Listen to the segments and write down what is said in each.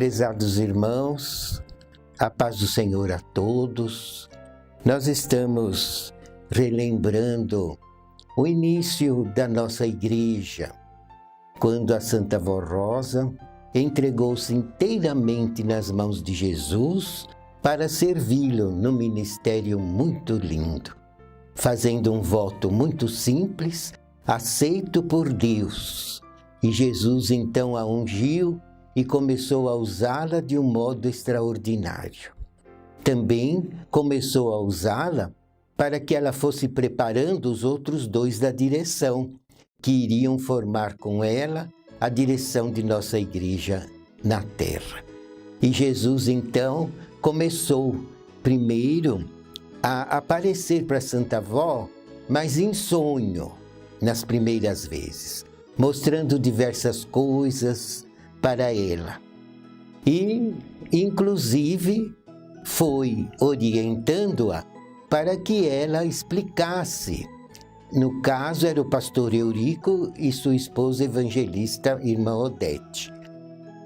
Prezados irmãos, a paz do Senhor a todos. Nós estamos relembrando o início da nossa igreja, quando a Santa Vó Rosa entregou-se inteiramente nas mãos de Jesus para servi-lo num ministério muito lindo, fazendo um voto muito simples, aceito por Deus. E Jesus então a ungiu e começou a usá-la de um modo extraordinário. Também começou a usá-la para que ela fosse preparando os outros dois da direção, que iriam formar com ela a direção de nossa igreja na terra. E Jesus então começou primeiro a aparecer para Santa Vó, mas em sonho, nas primeiras vezes, mostrando diversas coisas para ela. E, inclusive, foi orientando-a para que ela explicasse. No caso, era o pastor Eurico e sua esposa evangelista, irmã Odete,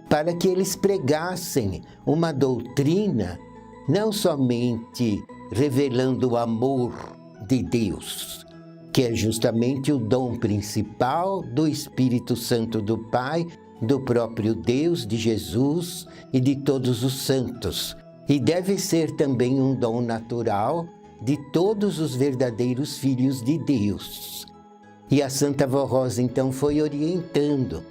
para que eles pregassem uma doutrina não somente revelando o amor de Deus, que é justamente o dom principal do Espírito Santo do Pai, do próprio Deus, de Jesus e de todos os santos. E deve ser também um dom natural de todos os verdadeiros filhos de Deus. E a Santa Vó Rosa então foi orientando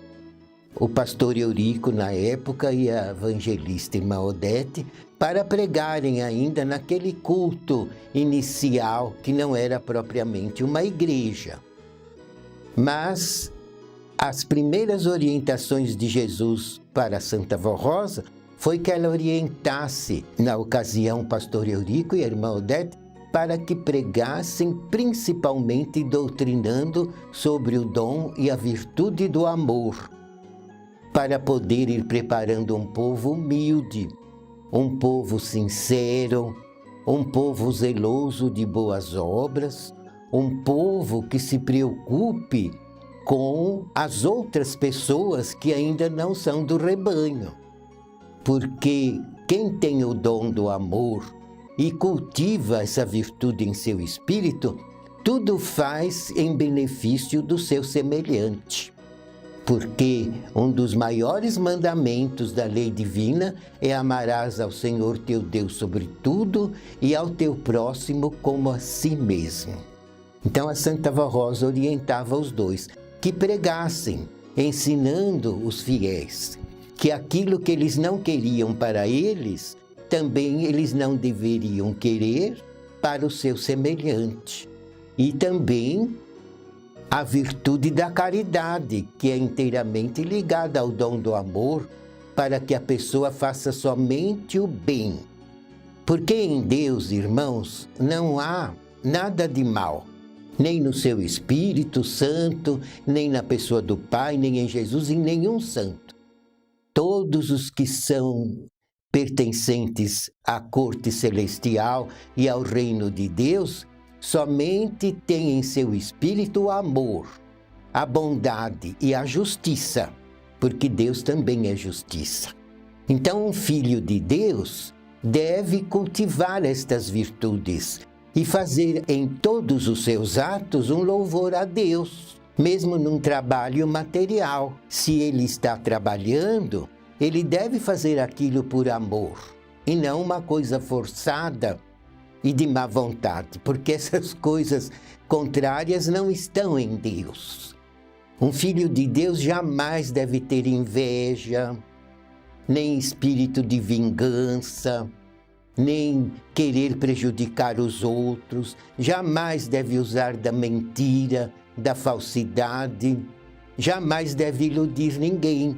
o pastor Eurico na época e a evangelista irmã Odete para pregarem ainda naquele culto inicial que não era propriamente uma igreja. Mas as primeiras orientações de Jesus para a Santa Vó Rosa foi que ela orientasse, na ocasião, o pastor Eurico e a irmã Odete, para que pregassem principalmente doutrinando sobre o dom e a virtude do amor, para poder ir preparando um povo humilde, um povo sincero, um povo zeloso de boas obras, um povo que se preocupe com as outras pessoas que ainda não são do rebanho. Porque quem tem o dom do amor e cultiva essa virtude em seu espírito, tudo faz em benefício do seu semelhante. Porque um dos maiores mandamentos da lei divina é amarás ao Senhor teu Deus sobre tudo e ao teu próximo como a si mesmo. Então a Santa Vó Rosa orientava os dois que pregassem, ensinando os fiéis que aquilo que eles não queriam para eles, também eles não deveriam querer para o seu semelhante. E também a virtude da caridade, que é inteiramente ligada ao dom do amor, para que a pessoa faça somente o bem. Porque em Deus, irmãos, não há nada de mal, nem no seu Espírito Santo, nem na pessoa do Pai, nem em Jesus, em nenhum santo. Todos os que são pertencentes à corte celestial e ao reino de Deus, somente têm em seu espírito o amor, a bondade e a justiça, porque Deus também é justiça. Então, um filho de Deus deve cultivar estas virtudes e fazer em todos os seus atos um louvor a Deus, mesmo num trabalho material. Se ele está trabalhando, ele deve fazer aquilo por amor, e não uma coisa forçada e de má vontade, porque essas coisas contrárias não estão em Deus. Um filho de Deus jamais deve ter inveja, nem espírito de vingança, nem querer prejudicar os outros, jamais deve usar da mentira, da falsidade, jamais deve iludir ninguém,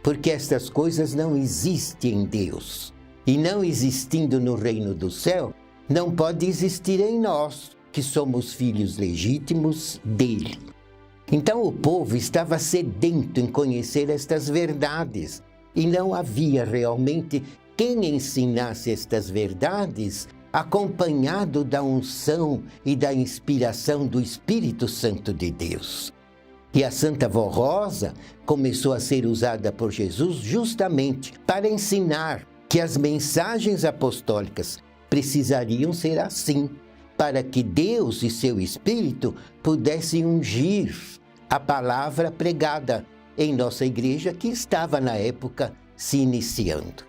porque estas coisas não existem em Deus. E não existindo no reino do céu, não pode existir em nós, que somos filhos legítimos dele. Então o povo estava sedento em conhecer estas verdades, e não havia realmente quem ensinasse estas verdades acompanhado da unção e da inspiração do Espírito Santo de Deus. E a Santa Vó Rosa começou a ser usada por Jesus justamente para ensinar que as mensagens apostólicas precisariam ser assim, para que Deus e seu Espírito pudessem ungir a palavra pregada em nossa igreja, que estava na época se iniciando.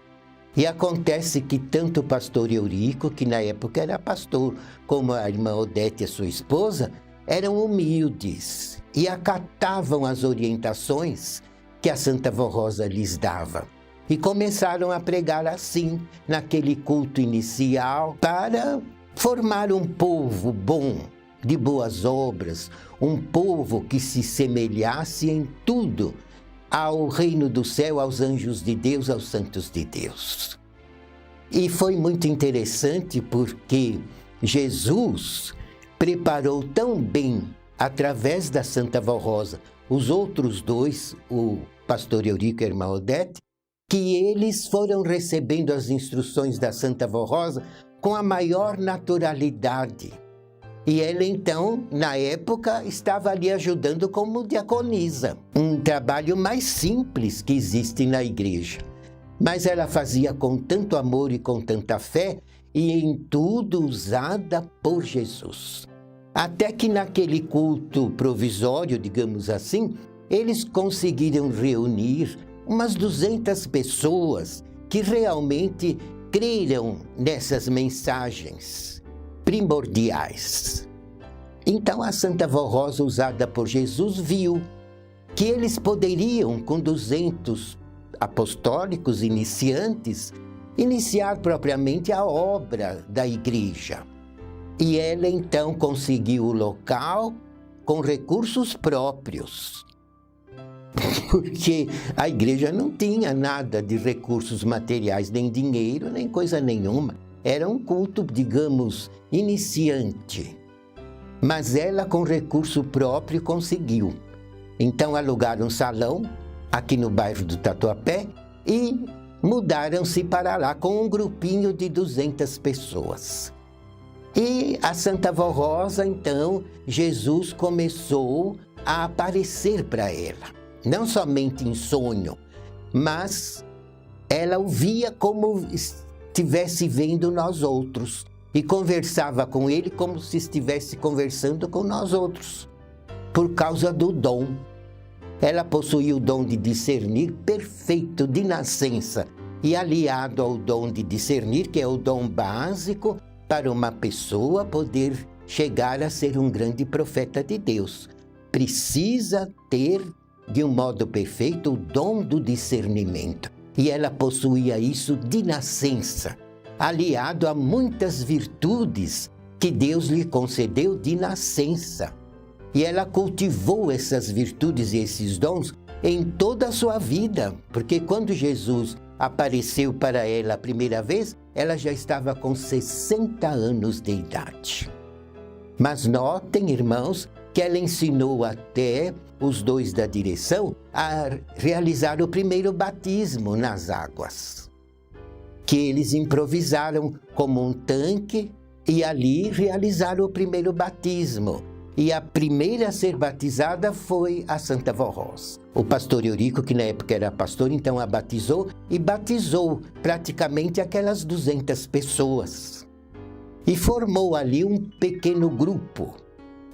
E acontece que tanto o pastor Eurico, que na época era pastor, como a irmã Odete, a sua esposa, eram humildes e acatavam as orientações que a Santa Vó Rosa lhes dava. E começaram a pregar assim, naquele culto inicial, para formar um povo bom, de boas obras, um povo que se semelhasse em tudo ao reino do céu, aos anjos de Deus, aos santos de Deus. E foi muito interessante porque Jesus preparou tão bem, através da Santa Vó Rosa, os outros dois, o pastor Eurico e a irmã Odete, que eles foram recebendo as instruções da Santa Vó Rosa com a maior naturalidade. E ela, então, na época, estava ali ajudando como diaconisa, um trabalho mais simples que existe na igreja. Mas ela fazia com tanto amor e com tanta fé, e em tudo usada por Jesus. Até que naquele culto provisório, digamos assim, eles conseguiram reunir umas 200 pessoas que realmente creram nessas mensagens primordiais. Então a Santa Vó Rosa, usada por Jesus, viu que eles poderiam, com 200 apostólicos iniciantes, iniciar propriamente a obra da igreja. E ela então conseguiu o local com recursos próprios, porque a igreja não tinha nada de recursos materiais, nem dinheiro, nem coisa nenhuma. Era um culto, digamos, iniciante. Mas ela, com recurso próprio, conseguiu. Então alugaram um salão aqui no bairro do Tatuapé e mudaram-se para lá com um grupinho de 200 pessoas. E a Santa Vó Rosa, então, Jesus começou a aparecer para ela. Não somente em sonho, mas ela o via como estivesse vendo nós outros. E conversava com ele como se estivesse conversando com nós outros. Por causa do dom. Ela possuía o dom de discernir perfeito de nascença. E aliado ao dom de discernir, que é o dom básico para uma pessoa poder chegar a ser um grande profeta de Deus. Precisa ter, de um modo perfeito, o dom do discernimento. E ela possuía isso de nascença, aliado a muitas virtudes que Deus lhe concedeu de nascença. E ela cultivou essas virtudes e esses dons em toda a sua vida, porque quando Jesus apareceu para ela a primeira vez, ela já estava com 60 anos de idade. Mas notem, irmãos, que ela ensinou até os dois da direção a realizar o primeiro batismo nas águas, que eles improvisaram como um tanque e ali realizaram o primeiro batismo. E a primeira a ser batizada foi a Santa Vó Rosa. O pastor Eurico, que na época era pastor, então a batizou e batizou praticamente aquelas 200 pessoas. E formou ali um pequeno grupo.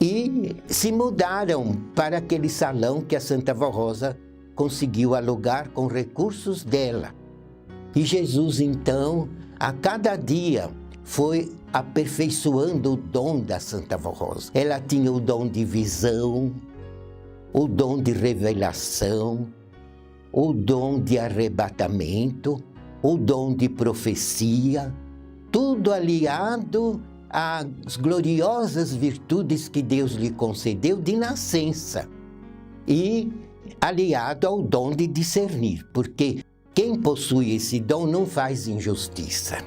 E se mudaram para aquele salão que a Santa Vó Rosa conseguiu alugar com recursos dela. E Jesus, então, a cada dia foi aperfeiçoando o dom da Santa Vó Rosa. Ela tinha o dom de visão, o dom de revelação, o dom de arrebatamento, o dom de profecia, tudo aliado às gloriosas virtudes que Deus lhe concedeu de nascença e aliado ao dom de discernir, porque quem possui esse dom não faz injustiça.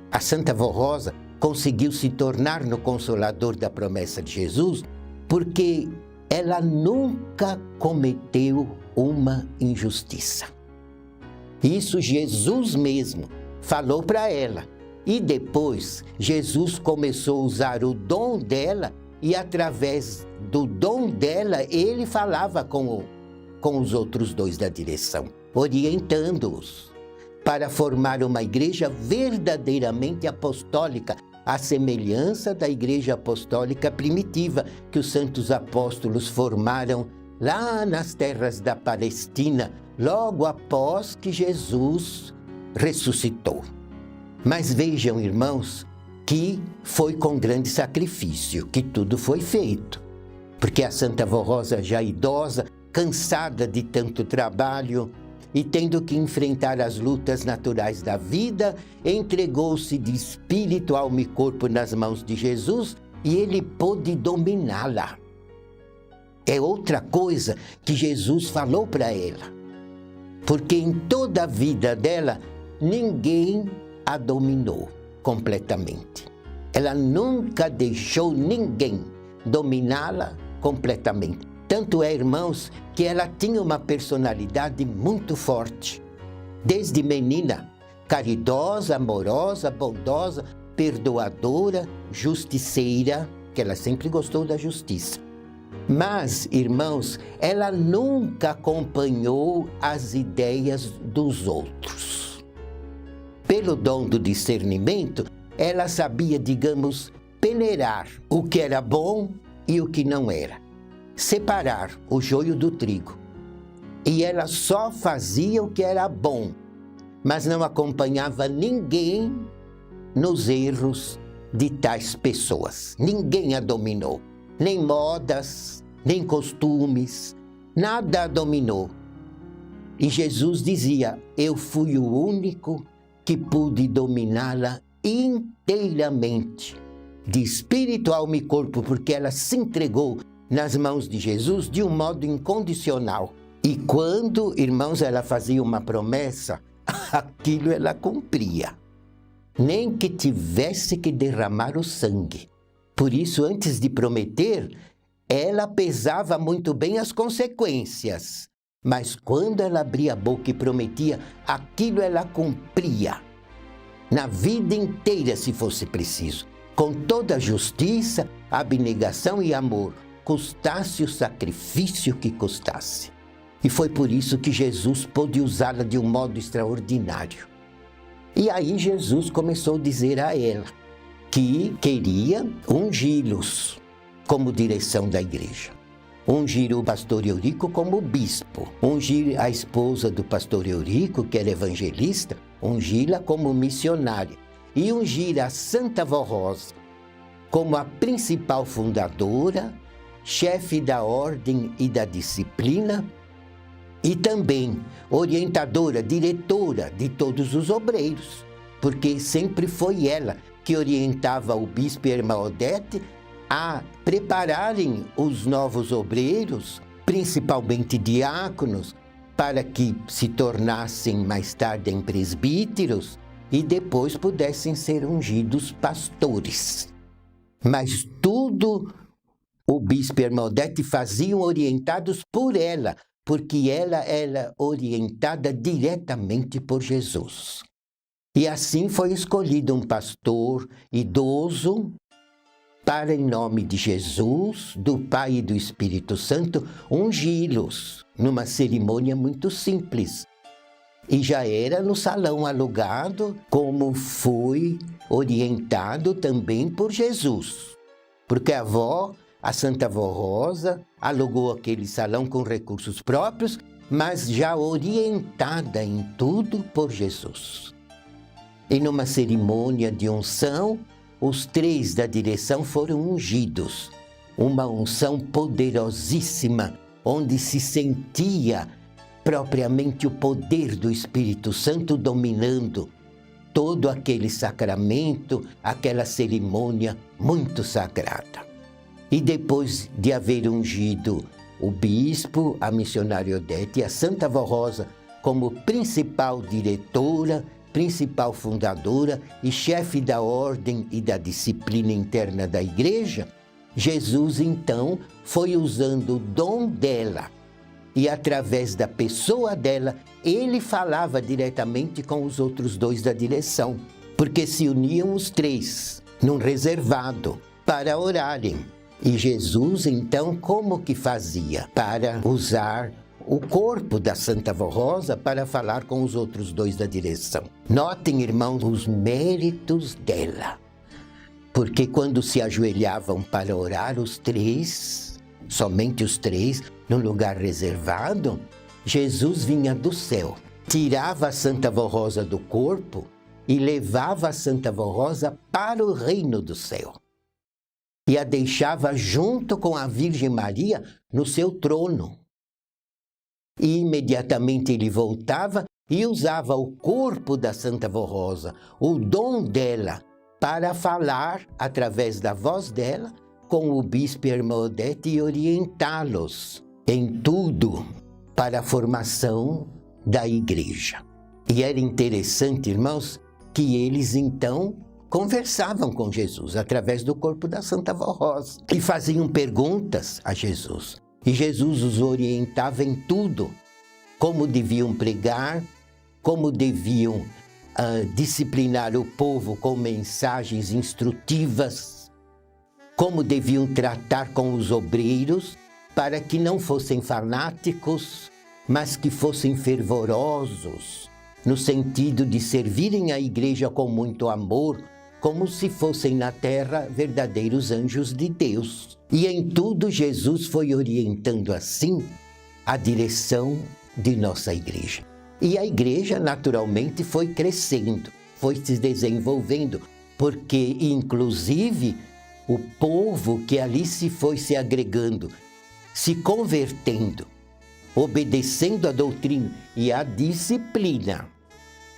A Santa Vó Rosa conseguiu se tornar no Consolador da promessa de Jesus porque ela nunca cometeu uma injustiça. Isso Jesus mesmo falou para ela. E depois Jesus começou a usar o dom dela e através do dom dela, ele falava com os outros dois da direção, orientando-os para formar uma igreja verdadeiramente apostólica, à semelhança da igreja apostólica primitiva que os santos apóstolos formaram lá nas terras da Palestina, logo após que Jesus ressuscitou. Mas vejam, irmãos, que foi com grande sacrifício que tudo foi feito, porque a Santa Vó Rosa, já idosa, cansada de tanto trabalho e tendo que enfrentar as lutas naturais da vida, entregou-se de espírito, alma e corpo nas mãos de Jesus e ele pôde dominá-la. É outra coisa que Jesus falou para ela, porque em toda a vida dela, ninguém a dominou completamente. Ela nunca deixou ninguém dominá-la completamente. Tanto é, irmãos, que ela tinha uma personalidade muito forte. Desde menina, caridosa, amorosa, bondosa, perdoadora, justiceira, que ela sempre gostou da justiça. Mas, irmãos, ela nunca acompanhou as ideias dos outros. Pelo dom do discernimento, ela sabia, digamos, peneirar o que era bom e o que não era. Separar o joio do trigo. E ela só fazia o que era bom, mas não acompanhava ninguém nos erros de tais pessoas. Ninguém a dominou. Nem modas, nem costumes, nada a dominou. E Jesus dizia, eu fui o único que pude dominá-la inteiramente, de espírito, alma e corpo, porque ela se entregou nas mãos de Jesus de um modo incondicional. E quando, irmãos, ela fazia uma promessa, aquilo ela cumpria. Nem que tivesse que derramar o sangue. Por isso, antes de prometer, ela pesava muito bem as consequências. Mas quando ela abria a boca e prometia, aquilo ela cumpria. Na vida inteira, se fosse preciso. Com toda a justiça, abnegação e amor. Custasse o sacrifício que custasse. E foi por isso que Jesus pôde usá-la de um modo extraordinário. E aí Jesus começou a dizer a ela que queria ungí-los como direção da igreja. Ungir o pastor Eurico como bispo. Ungir a esposa do pastor Eurico, que era evangelista, ungí-la como missionária. E ungir a Santa Vó Rosa como a principal fundadora, chefe da ordem e da disciplina, e também orientadora, diretora de todos os obreiros, porque sempre foi ela que orientava o bispo e a irmã Odete a prepararem os novos obreiros, principalmente diáconos, para que se tornassem mais tarde em presbíteros e depois pudessem ser ungidos pastores. Mas tudo o bispo e a irmã Odete faziam orientados por ela, porque ela era orientada diretamente por Jesus. E assim foi escolhido um pastor idoso para, em nome de Jesus, do Pai e do Espírito Santo, ungí-los numa cerimônia muito simples. E já era no salão alugado, como foi orientado também por Jesus. Porque a Santa Vó Rosa, alugou aquele salão com recursos próprios, mas já orientada em tudo por Jesus. E numa cerimônia de unção, os 3 da direção foram ungidos. Uma unção poderosíssima, onde se sentia propriamente o poder do Espírito Santo dominando todo aquele sacramento, aquela cerimônia muito sagrada. E depois de haver ungido o bispo, a missionária Odete e a Santa Vó Rosa como principal diretora, principal fundadora e chefe da ordem e da disciplina interna da igreja, Jesus então foi usando o dom dela e através da pessoa dela, ele falava diretamente com os outros 2 da direção, porque se uniam os 3 num reservado para orarem. E Jesus, então, como que fazia para usar o corpo da Santa Vó Rosa para falar com os outros dois da direção? Notem, irmãos, os méritos dela. Porque quando se ajoelhavam para orar os três, somente os três, no lugar reservado, Jesus vinha do céu, tirava a Santa Vó Rosa do corpo e levava a Santa Vó Rosa para o reino do céu. E a deixava junto com a Virgem Maria no seu trono. E imediatamente ele voltava e usava o corpo da Santa Vó Rosa, o dom dela, para falar, através da voz dela, com o bispo e a irmã Odete e orientá-los em tudo para a formação da igreja. E era interessante, irmãos, que eles então conversavam com Jesus através do corpo da Santa Vó Rosa e faziam perguntas a Jesus. E Jesus os orientava em tudo, como deviam pregar, como deviam disciplinar o povo com mensagens instrutivas, como deviam tratar com os obreiros para que não fossem fanáticos, mas que fossem fervorosos, no sentido de servirem a igreja com muito amor, como se fossem na terra verdadeiros anjos de Deus. E em tudo Jesus foi orientando assim a direção de nossa igreja. E a igreja naturalmente foi crescendo, foi se desenvolvendo, porque inclusive o povo que ali se foi se agregando, se convertendo, obedecendo a doutrina e a disciplina,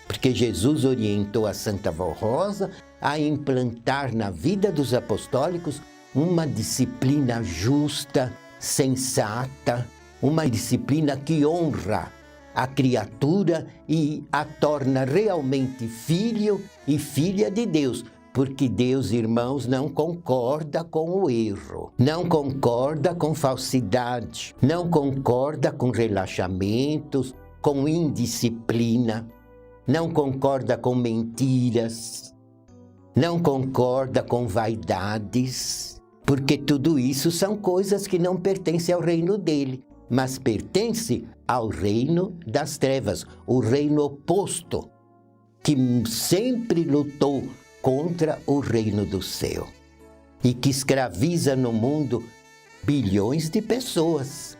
porque Jesus orientou a Santa Vó Rosa a implantar na vida dos apostólicos uma disciplina justa, sensata, uma disciplina que honra a criatura e a torna realmente filho e filha de Deus, porque Deus, irmãos, não concorda com o erro, não concorda com falsidade, não concorda com relaxamentos, com indisciplina, não concorda com mentiras, não concorda com vaidades, porque tudo isso são coisas que não pertencem ao reino dele, mas pertence ao reino das trevas, o reino oposto, que sempre lutou contra o reino do céu e que escraviza no mundo bilhões de pessoas,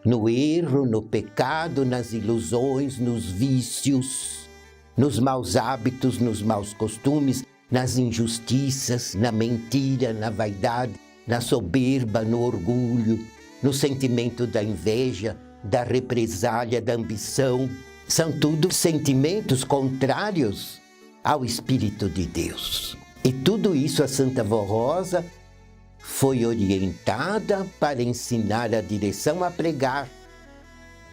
no erro, no pecado, nas ilusões, nos vícios, nos maus hábitos, nos maus costumes, nas injustiças, na mentira, na vaidade, na soberba, no orgulho, no sentimento da inveja, da represália, da ambição. São tudo sentimentos contrários ao Espírito de Deus. E tudo isso a Santa Vó Rosa foi orientada para ensinar a direção a pregar.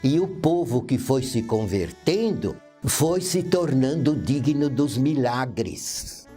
E o povo que foi se convertendo foi se tornando digno dos milagres.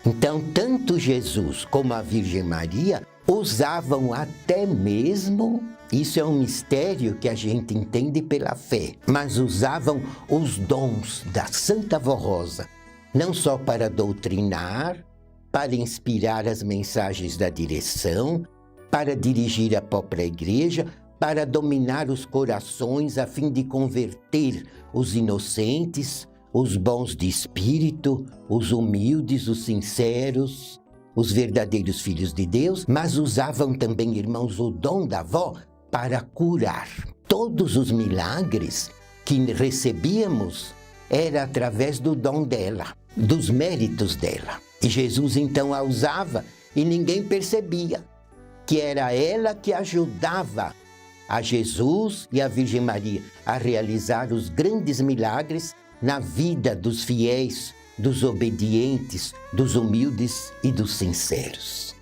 Então, tanto Jesus como a Virgem Maria usavam até mesmo, isso é um mistério que a gente entende pela fé, mas usavam os dons da Santa Vó Rosa, não só para doutrinar, para inspirar as mensagens da direção, para dirigir a própria igreja, para dominar os corações a fim de converter os inocentes, os bons de espírito, os humildes, os sinceros, os verdadeiros filhos de Deus, mas usavam também, irmãos, o dom da avó para curar. Todos os milagres que recebíamos era através do dom dela, dos méritos dela. E Jesus então a usava e ninguém percebia que era ela que ajudava a Jesus e a Virgem Maria a realizar os grandes milagres na vida dos fiéis, dos obedientes, dos humildes e dos sinceros.